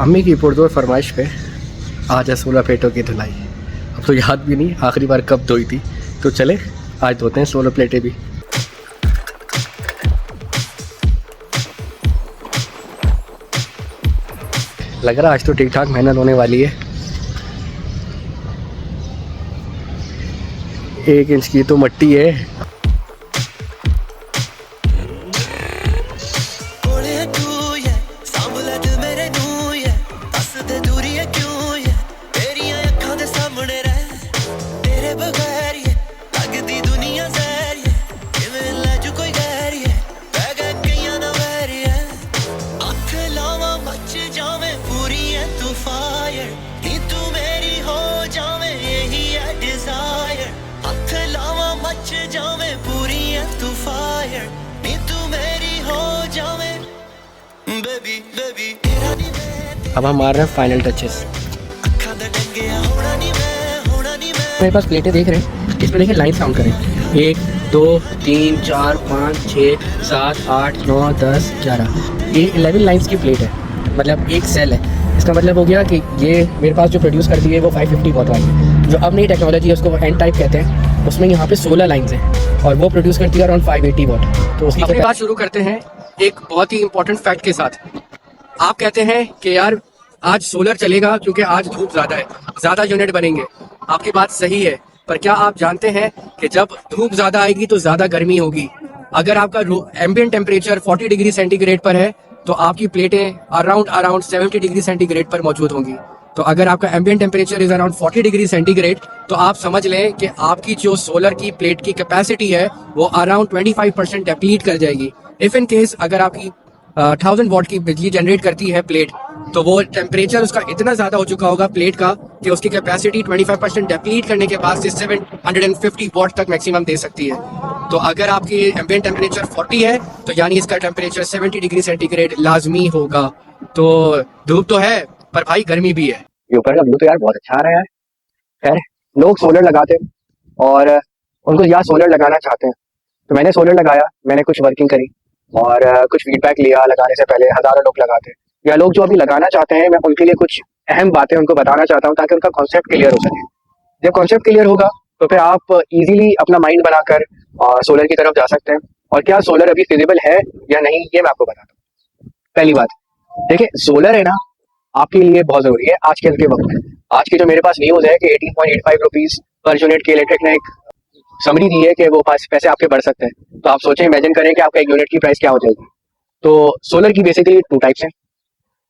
अम्मी की पुरजोर फरमाइश पे आज है 16 प्लेटों की धुलाई। अब तो याद भी नहीं आखिरी बार कब धोई थी, तो चले आज धोते हैं 16 प्लेटें भी। लग रहा आज तो ठीक ठाक मेहनत होने वाली है। 1 इंच की तो मट्टी है। अब हम मार रहे हैं फाइनल टचेस। मेरे पास प्लेटें देख रहे हैं, इसमें देखिए लाइन काउंट करें, 1 2 3 4 5 6 7 8 9 10 11, ये 11 लाइन्स की प्लेट है, मतलब एक सेल है। इसका मतलब हो गया कि ये मेरे पास जो प्रोड्यूस करती है वो 550 वॉट वाली है। जो अब नई टेक्नोलॉजी है उसको एन टाइप कहते हैं, उसमें यहाँ पे 16 लाइन्स हैं और वो प्रोड्यूस करती है अराउंड 580 वॉट। तो उसकी अपनी बात शुरू करते हैं एक बहुत ही इंपॉर्टेंट फैक्ट के साथ। आप कहते हैं कि यार आज सोलर चलेगा क्योंकि आज धूप ज़्यादा है, ज़्यादा यूनिट बनेंगे। आपकी बात सही है, पर क्या आप जानते हैं कि जब धूप ज़्यादा आएगी तो ज़्यादा गर्मी होगी। अगर आपका एम्बिएंट टेम्परेचर 40 डिग्री सेंटीग्रेड पर है तो आपकी प्लेटें अराउंड 70 डिग्री सेंटीग्रेड पर मौजूद होंगी। तो अगर आपका ambient temperature is around 40 degree centigrade तो आप समझ लें कि आपकी जो सोलर की प्लेट की कैपेसिटी है वो अराउंड 25% डिप्लीट कर जाएगी। इफ इन केस अगर आपकी 1000 वॉट की बिजली जनरेट करती है प्लेट, तो वो टेम्परेचर उसका इतना ज़्यादा हो चुका होगा प्लेट का कि उसकी कैपेसिटी 25% डिप्लीट करने के बाद से 750 वॉट तक मैक्सिमम दे सकती है। तो अगर आपकी एम्बिएंट टेम्परेचर 40 है तो यानी इसका टेम्परेचर 70 डिग्री सेंटीग्रेड लाजमी होगा। तो धूप तो है पर भाई गर्मी भी है। ये ऊपर का व्यू तो यार बहुत अच्छा आ रहा है। खैर, लोग सोलर लगाते हैं और उनको यार सोलर लगाना चाहते हैं, तो मैंने सोलर लगाया, मैंने कुछ वर्किंग करी और कुछ फीडबैक लिया। लगाने से पहले हज़ारों लोग लगाते हैं, या लोग जो अभी लगाना चाहते हैं, मैं उनके लिए कुछ अहम बातें उनको बताना चाहता हूँ ताकि उनका कॉन्सेप्ट क्लियर हो सके। जब कॉन्सेप्ट क्लियर होगा तो फिर आप इजीली अपना माइंड बनाकर सोलर की तरफ जा सकते हैं। और क्या सोलर अभी फिजिबल है या नहीं, ये मैं आपको बताता हूँ। पहली बात, देखिए सोलर है ना आपके लिए बहुत ज़रूरी है आज के वक्त में। आज की जो मेरे पास न्यूज़ है कि 18.85 रुपीज़ पर यूनिट की इलेक्ट्रिक ने एक समरी दी है कि वो पैसे आपके बढ़ सकते हैं। तो आप सोचें, इमेजिन करें कि आपका एक यूनिट की प्राइस क्या हो जाएगी। तो सोलर की बेसिकली 2 टाइप्स हैं।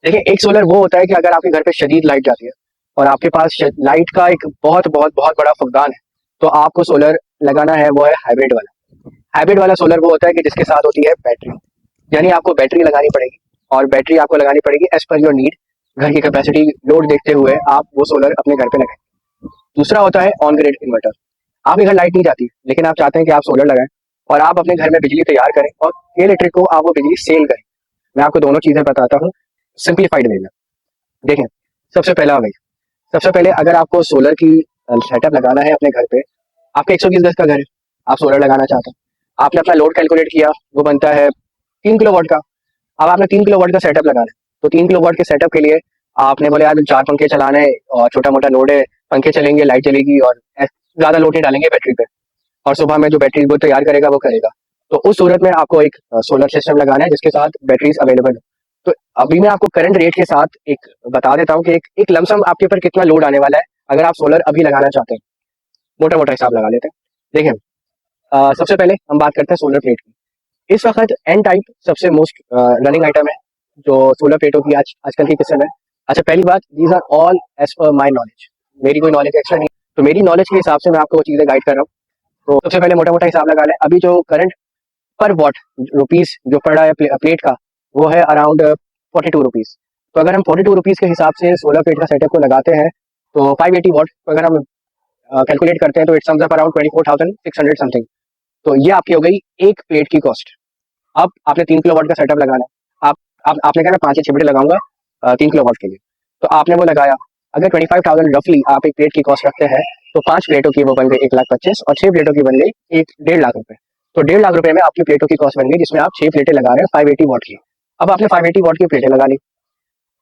देखिए, एक सोलर वो होता है कि अगर आपके घर पे शदीद लाइट जाती है और आपके पास लाइट का एक बहुत बड़ा फुकदान है, तो आपको सोलर लगाना है, वो है हाइब्रिड वाला। हाइब्रिड वाला सोलर वो होता है कि जिसके साथ होती है बैटरी, यानी आपको बैटरी लगानी पड़ेगी और बैटरी आपको लगानी पड़ेगी एज पर योर नीड। घर की कैपेसिटी लोड देखते हुए आप वो सोलर अपने घर पे लगाएं। दूसरा होता है ऑन ग्रिड इन्वर्टर। आपके घर लाइट नहीं जाती लेकिन आप चाहते हैं कि आप सोलर लगाएं और आप अपने घर में बिजली तैयार करें और इलेक्ट्रिक को आप वो बिजली सेल करें। मैं आपको दोनों चीज़ें बताता हूँ सिंप्लीफाइड वे में। देखें, सबसे पहले अगर आपको सोलर की सेटअप लगाना है अपने घर पे, आपका 120 गज का घर है, आप सोलर लगाना चाहते हैं, आपने अपना लोड कैलकुलेट किया, वो बनता है 3 किलो वाट का। अब आपने 3 किलो वाट का सेटअप लगाना है, तो 3 किलो वाट के सेटअप के लिए आपने बोले यार 4 पंखे चलाने और छोटा मोटा लोड है, पंखे चलेंगे, लाइट चलेगी और ज़्यादा लोड नहीं डालेंगे बैटरी पे, और सुबह में जो बैटरी वो तैयार करेगा वो करेगा। तो उस सूरत में आपको एक सोलर सिस्टम लगाना है जिसके साथ बैटरीज अवेलेबल है। तो अभी मैं आपको करंट रेट के साथ एक बता देता हूँ कि एक लमसम आपके ऊपर कितना लोड आने वाला है अगर आप सोलर अभी लगाना चाहते हैं। मोटा हिसाब लगा लेते हैं। देखिए, सबसे पहले हम बात करते हैं सोलर प्लेट की। इस वक्त एन टाइप सबसे मोस्ट रनिंग आइटम है जो सोलर प्लेटों की आजकल की किस्म है। अच्छा, पहली बात, these are all as per my knowledge, मेरी कोई नॉलेज एक्स्ट्रा नहीं, तो मेरी नॉलेज के हिसाब से मैं आपको वो चीज़ें गाइड कर रहा हूँ। तो सबसे पहले मोटा हिसाब लगा लें। अभी जो करंट पर वॉट रुपीज़ जो पड़ रहा है प्लेट का, वो है अराउंड 42 रुपीज़। तो अगर हम 42 रुपीज़ के हिसाब से सोलर प्लेट का सेटअप को लगाते हैं तो 580 वॉट अगर हम कैलकुलेट करते हैं तो it sums up around 24,600 something. तो ये आपकी हो गई एक प्लेट की कॉस्ट। अब आपने 3 किलो वाट का सेटअप लगाना है। आपने कहा मैं 5 या 6 प्लेट लगाऊंगा 3 किलो वाट के लिए, तो आपने वो लगाया। अगर 25,000 रफली आप एक प्लेट की कॉस्ट रखते हैं तो 5 प्लेटों की वो बन गई 1,25,000 और 6 प्लेटों की बन गई 1.5 लाख रुपए। तो 1.5 लाख रुपए में आपकी प्लेटों की कॉस्ट बन गई जिसमें आप 6 प्लेटें लगा रहे हैं 580 वॉट की। अब आपने 580 वॉट की प्लेटें लगा ली।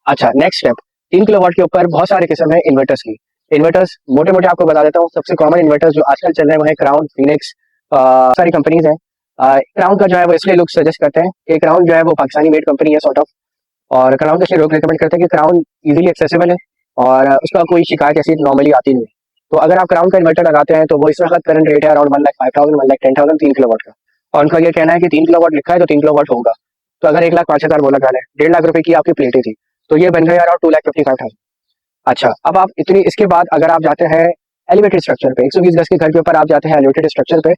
अच्छा, नेक्स्ट स्टेप, 3 किलोवाट के ऊपर बहुत सारे किस्म है इन्वर्टर्स की। इन्वर्टर्स मोटे मोटे आपको बता देता हूँ। सबसे कॉमन इन्वर्टर्स जो आजकल चल रहे हैं वो है क्राउन, फिनिक्स, सारी कंपनीज हैं। क्राउन का जो है वो इसलिए लोग सजेस्ट करते हैं कि क्राउन जो है वो पाकिस्तानी मेड कंपनी है सॉर्ट ऑफ, और क्राउन के लिए लोग रिकमेंड करते हैं कि क्राउन इजीली एक्सेसिबल है और उसका कोई शिकायत ऐसी नॉर्मली आती नहीं है। तो अगर आप क्राउन का इन्वर्टर लगाते हैं तो वो इस वक्त करंट रेट है अराउंड 1,05,000 1,10,000 3 किलोवाट का, और उनका ये कहना है कि 3 किलोवाट लिखा है तो 3 किलोवाट होगा। तो अगर 1,05,000 वो लगा लें, 1.5 लाख रुपए की आपकी प्लेटें थी, तो ये बन गए अराउंड 2,55,000। अच्छा, अब आप इतनी, इसके बाद अगर आप जाते हैं एलिवेटेड स्ट्रक्चर पे, 120 गज के घर के ऊपर आप जाते हैं एलिवेटेड स्ट्रक्चर पे,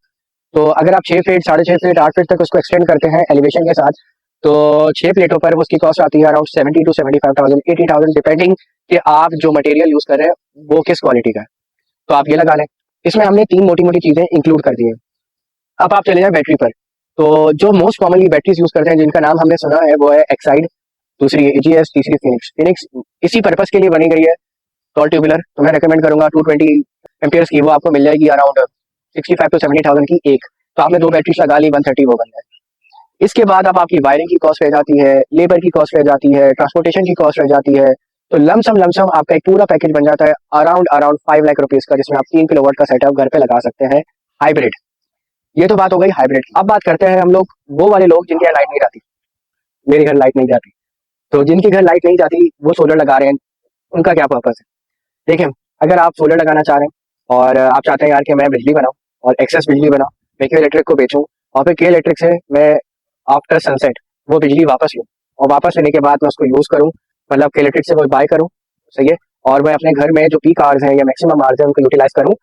तो अगर आप 6 फीट 6.5 फीट 8 फीट तक उसको एक्सटेंड करते हैं एलिवेशन के साथ, तो 6 प्लेटों पर उसकी कॉस्ट आती है अराउंड 70 to 75,000 80,000 डिपेंडिंग कि आप जो मटेरियल यूज कर रहे हैं वो किस क्वालिटी का है। तो आप ये लगा लें। इसमें हमने 3 मोटी मोटी चीजें इंक्लूड कर दी हैं। अब आप चले जाए बैटरी पर, तो जो मोस्ट कॉमनली बैटरीज यूज करते हैं जिनका नाम हमने सुना है वो है एक्साइड, दूसरी एजीएस, तीसरी फिनिक्स। फिनिक्स इसी पर्पस के लिए बनी गई है, टॉल ट्यूबुलर। तो मैं रेकमेंड करूंगा 220 एम्पियर्स की, वो आपको मिल जाएगी अराउंड 65 to 70,000 की एक। तो आपने 2 बैटरीज लगा ली, 130 वो बन जाए। इसके बाद अब आपकी वायरिंग की कॉस्ट रह जाती है, लेबर की कॉस्ट रह जाती है, ट्रांसपोर्टेशन की कॉस्ट रह जाती है। तो लमसम आपका एक पूरा पैकेज बन जाता है अराउंड अराउंड 5 लाख रुपीज का, जिसमें आप 3 किलोवाट का सेटअप घर पे लगा सकते हैं हाइब्रिड। ये तो बात हो गई हाइब्रिड। अब बात करते हैं हम लोग वो वाले लोग जिनके यहाँ लाइट नहीं जाती। मेरे घर लाइट नहीं जाती, तो जिनके घर लाइट नहीं जाती वो सोलर लगा रहे हैं, उनका क्या पर्पस है? देखिए, अगर आप सोलर लगाना चाह रहे हैं और आप चाहते हैं यार कि मैं बिजली बनाऊं और एक्सेस बिजली बनाऊं, मैं के इलेक्ट्रिक को बेचूं और फिर के इलेक्ट्रिक से मैं आफ्टर सनसेट वो बिजली वापस लूं, और वापस लेने के बाद मैं उसको यूज करूं, मतलब के इलेक्ट्रिक से वो बाय करूं, सही है, और मैं अपने घर में जो पीक आवर्स हैं या मैक्सिमम आवर्स हैं उनको यूटिलाइज करूं,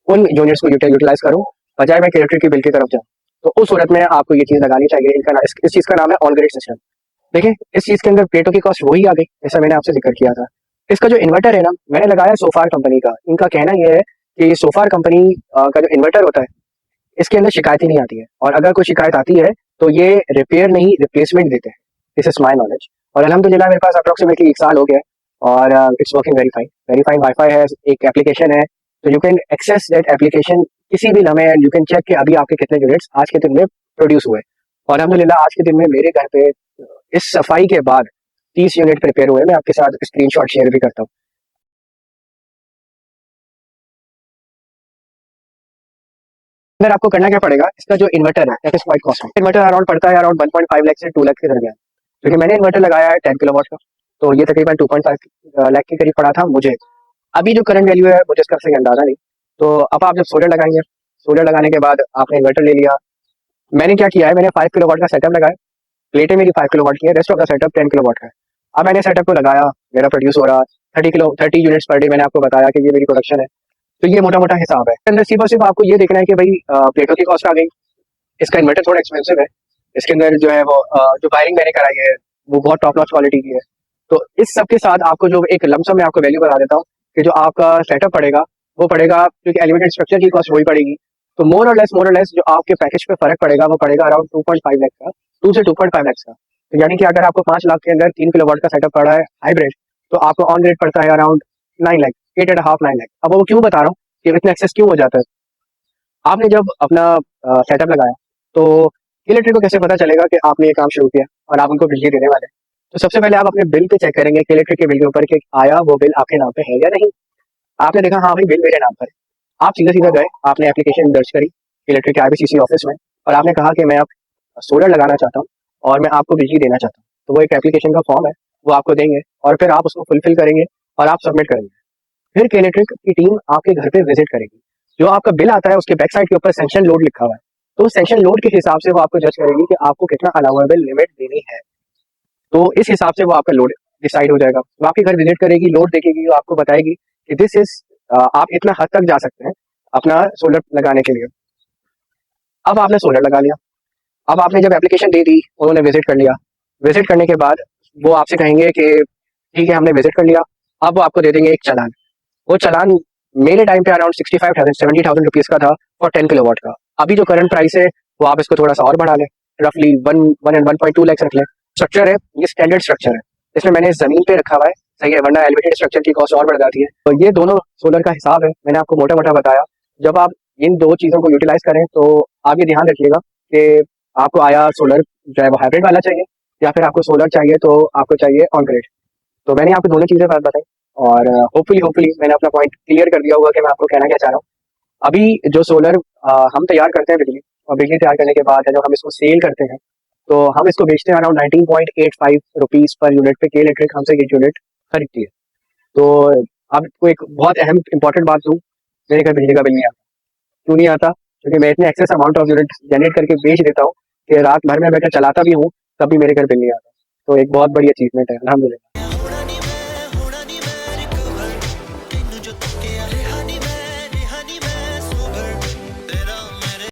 उन यूनिट्स को यूटिलाइज करूं, बजाय मैं इलेक्ट्रिक की बिल की तरफ जाऊं। तो उस सूरत में आपको ये चीज लगानी चाहिए। इस चीज का नाम है ऑन ग्रिड सिस्टम। देखिए, इस चीज के अंदर प्लेटों की कॉस्ट वही आ गई जैसा मैंने आपसे जिक्र किया था। इसका जो इन्वर्टर है ना, मैंने लगाया सोफार कंपनी का। इनका कहना यह है कि सोफार कंपनी का जो इन्वर्टर होता है इसके अंदर शिकायत ही नहीं आती है, और अगर कोई शिकायत आती है तो ये रिपेयर नहीं रिप्लेसमेंट देते हैं। दिस इज माई नॉलेज, और अल्हम्दुलिल्लाह मेरे पास अप्रोक्सीमेटली 1 साल हो गया और it's working very fine. Very fine wifi है, एक एप्लीकेशन है, तो you can access that application किसी भी लम्हे, एंड यू कैन चेक कि अभी आपके कितने यूनिट्स आज के दिन में प्रोड्यूस हुए। और अल्हम्दुलिल्लाह आज के दिन में मेरे घर पे इस सफाई के बाद 30 यूनिट प्रिपेयर हुए। मैं आपके साथ स्क्रीनशॉट शेयर भी करता हूँ। अगर आपको करना क्या पड़ेगा, इसका जो इन्वर्टर है that is quite costly. Inverter around पड़ता है अराउंड 1.5 लाख से 2 लाख के दरमियान, क्योंकि मैंने इन्वर्टर लगाया है 10 किलोवाट का, तो ये तकरीबन 2.5 लाख के करीब पड़ा था मुझे। अभी जो करंट वैल्यू है मुझे इसका सही अंदाजा नहीं। तो अब आप जब सोलर लगाएंगे, सोलर लगाने के बाद आपने इन्वर्टर ले लिया। मैंने क्या किया है, मैंने 5 किलोवाट का सेटअप लगाया। प्लेटें मेरी 5 किलोवाट की है, rest of the setup 10 kilowatt का है। अब मैंने सेटअप को लगाया, मेरा प्रोड्यूस हो रहा 30 यूनिट्स पर डे। मैंने आपको बताया कि ये मेरी प्रोडक्शन है। तो ये मोटा मोटा हिसाब है। अंदर सिर्फ और सिर्फ आपको ये देखना है कि भाई प्लेटों की कॉस्ट आ गई, इसका इन्वर्टर थोड़ा एक्सपेंसिव है, इसके अंदर जो है वो जो वायरिंग मैंने कराई है वो बहुत टॉप नॉच क्वालिटी की है। तो इस सब के साथ आपको जो एक लमसम में आपको वैल्यू बता देता हूँ कि जो आपका सेटअप पड़ेगा वो पड़ेगा, क्योंकि एलिवेटेड स्ट्रक्चर की कॉस्ट वही पड़ेगी। तो मोर और लेस जो आपके पैकेज पे फर्क पड़ेगा वो पड़ेगा अराउंड 2.5 लाख का, 2 से 2.5 लाख का। तो यानी कि अगर आपको 5 लाख के अंदर 3 किलोवाट का सेटअप पड़ा है हाइब्रिड, तो आपको ऑन रेट पड़ता है अराउंड 9 लाख, 8.5 9 लाख। अब वो क्यों बता रहा हूँ कि इतना एक्सेस क्यों हो जाता है? आपने जब अपना सेटअप लगाया तो इलेक्ट्रिक को कैसे पता चलेगा कि आपने ये काम शुरू किया और आप उनको बिजली देने वाले हैं? तो सबसे पहले आप अपने बिल पे चेक करेंगे कि इलेक्ट्रिक के बिल के ऊपर कि आया वो बिल आपके नाम पे है या नहीं। आपने देखा हाँ भाई बिल मेरे नाम पर है, आप सीधा सीधा गए, आपने एप्लीकेशन दर्ज करी इलेक्ट्रिक के आईबीसीसी ऑफिस में, और आपने कहा कि मैं अब सोलर लगाना चाहता हूँ और मैं आपको बिजली देना चाहता हूँ। तो वो एक एप्लीकेशन का फॉर्म है, वो आपको देंगे और फिर आप उसको फुलफिल करेंगे और आप सबमिट करेंगे। फिर के इलेक्ट्रिक की टीम आपके घर पे विजिट करेगी। जो आपका बिल आता है उसके बैक साइड के ऊपर सेंक्शन लोड लिखा हुआ है, तो सेंक्शन लोड के हिसाब से वो आपको जज करेगी कि आपको कितना अलाउेबल लिमिट देनी है। तो इस हिसाब से वो आपका लोड डिसाइड हो जाएगा। वो आपके घर विजिट करेगी, लोड देखेगी, वो आपको बताएगी कि दिस इज आप इतना हद तक जा सकते हैं अपना सोलर लगाने के लिए। अब आपने सोलर लगा लिया, अब आपने जब एप्लीकेशन दे दी, उन्होंने विजिट कर लिया। विजिट करने के बाद वो आपसे कहेंगे कि ठीक है हमने विजिट कर लिया। अब वो आपको दे देंगे एक चालान। वो चालान मेरे टाइम पे अराउंड 65,000 70,000 रुपीज का था फॉर 10 किलोवाट का। अभी जो करंट प्राइस है वो आप इसको थोड़ा सा और बढ़ा लें, रफली 1.2 लाख रख लें। स्ट्रक्चर है ये स्टैंडर्ड स्ट्रक्चर है, इसमें मैंने जमीन पे रखा हुआ है, सही है, वरना एलिवेटेड स्ट्रक्चर की कॉस्ट और बढ़ जाती है। तो ये दोनों सोलर का हिसाब है, मैंने आपको मोटा मोटा बताया। जब आप इन दो चीज़ों को यूटिलाइज करें तो आगे ध्यान रखिएगा कि आपको आया सोलर जो है वो हाइब्रिड वाला चाहिए या फिर आपको सोलर चाहिए तो आपको चाहिए ऑन ग्रिड। तो मैंने आपको दोनों चीज़ें बात बताई और होपफुली मैंने अपना पॉइंट क्लियर कर दिया होगा कि मैं आपको कहना क्या चाह रहा हूँ। अभी जो सोलर हम तैयार करते हैं बिजली, और बिजली तैयार करने के बाद जब हम इसको सेल करते हैं तो हम इसको बेचते हैं अराउंड 19.85 रुपीज़ पर यूनिट पे। के इलेक्ट्रिक हमसे एक यूनिट खरीदती है। तो अब को एक बहुत अहम इंपॉर्टेंट बात दूँ, मेरे घर बिजली का बिल नहीं आता। क्यों नहीं आता? क्योंकि मैं इतने excess amount of unit generate करके बेच देता हूँ कि रात भर में बैठकर चलाता भी हूँ तब भी मेरे घर बिल नहीं आता। तो एक बहुत बड़ी अचीवमेंट है, अल्हम्दुलिल्लाह।